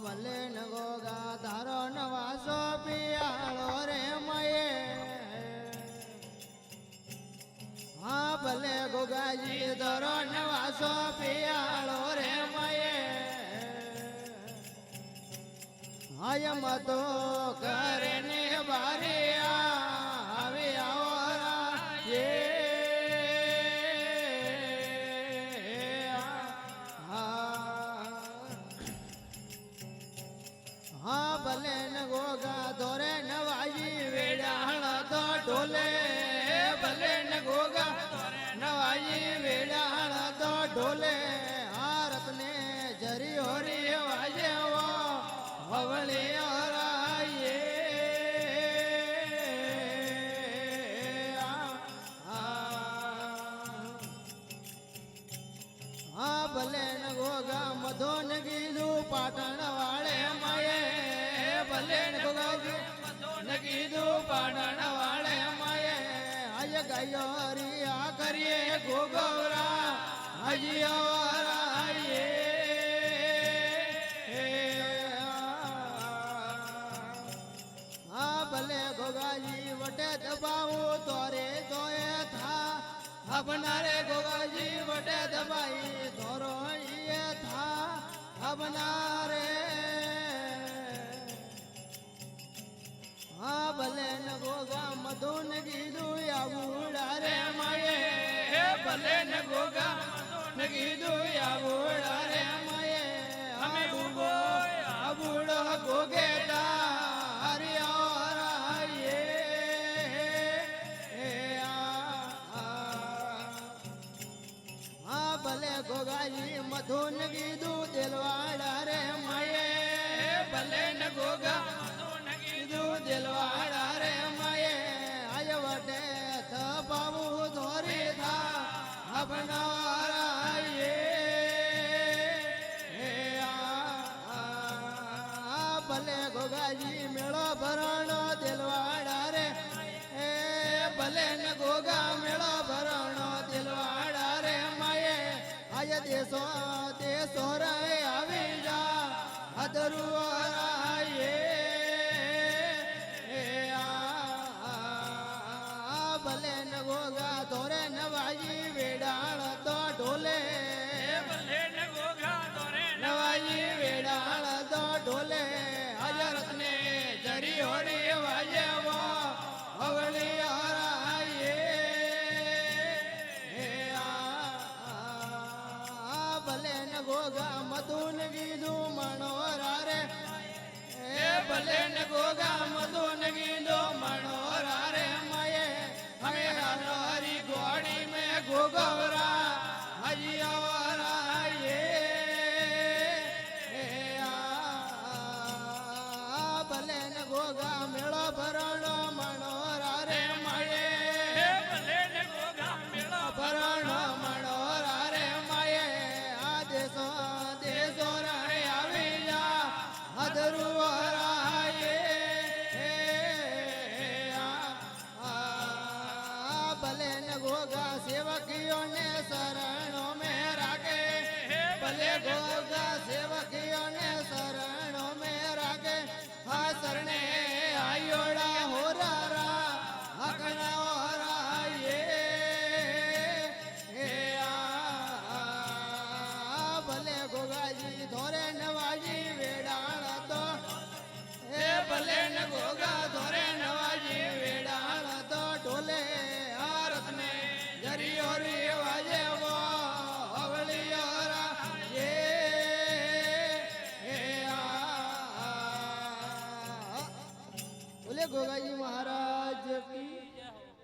ભલે ન ગોગા તારો નવાસો પિયાળો રે મયે હા ભલે ગોગાજી તારો નવાસો પિયાળો રે મયે હયમ તો કરે ને બારે આવે આવરા હા ભલે ન ગોગા ધોરે નવાજી વેડાણ તો ઢોલે ભલે ન ગોગા નવાજી વેડાણ તો ઢોલે હારત ને જરી હોરી વાજે હવળે હરાયે હા ભલે ન ગોગા મધો ન કીધું પાટણ વાળે માયે ભલે ન ગોગાજી ન કીધું પાટણ વાળે માયે આય ગાયો હરિયા કરીએ ગોગવરા હજી અવરાયે હા ભલે ગોગાજી વટે દબાવું તોરે તોય થા આપનારે ગોગાજી વટે દબાઈ ધોરો ઈએ થા આપનારે હા ભલે ન ગોગા મધુન કીધું આવુડા રે માયે ભલે ન ગોગા ન કીધું આવુડા રે માયે અમે ડૂબો આવુડો ગોગેટા ભલે ગોગાજી મધુન કીધું દિલવાડા રે માયે ભલે ન ગોગા મધુન કીધું દિલવાડા રે માયે આય વટે થપાવું ધોરી થા આપનારાયે ભલે ગોગાજી મેળો ભરણો દિલવાડા રે ભલે ન ગોગા મેળો ભરણો દિલવાડા રે માયે આય દેશો દેશો રે આવી જા અદરુઆયે ભલે ન ગોગા તોરે નવાજી વેડાળ તો ઢોલે ભલે ન ગોગા તોરે નવાજી વેડાળ તો ઢોલે હજરત ને જરી હોરી વાજે હવળી ભલે ન ગોગા મધુન કીધું મણોરા રે ભલે ન ગોગા મધુન કીધું મણોરા રે માયે હમે હરી ગોડી મે ગોગવરા હજી અવરાયે ભલે ન ગોગા મેળો ભરણો મણોરા રે માયે ભલે ન ગોગા મેળો ભરણો મણોરા રે દેશો દેશો રે આવી જા અદરુઆયે ભલે ન ગોગા સેવકીઓ ને શરણો મે રાખે ભલે ગોગા સેવકીઓ ને શરણો મે રાખે હા શરણે આયોડા હોરારા હકણા ગોગાજી ધોરે નવાજી વેડાળ તો ભલે ન ગોગા ધોરે નવાજી વેડાળ તો ઢોલે હારત ને જરી હોરી વાજે હવળી બોલે ગોગાજી મહારાજ કી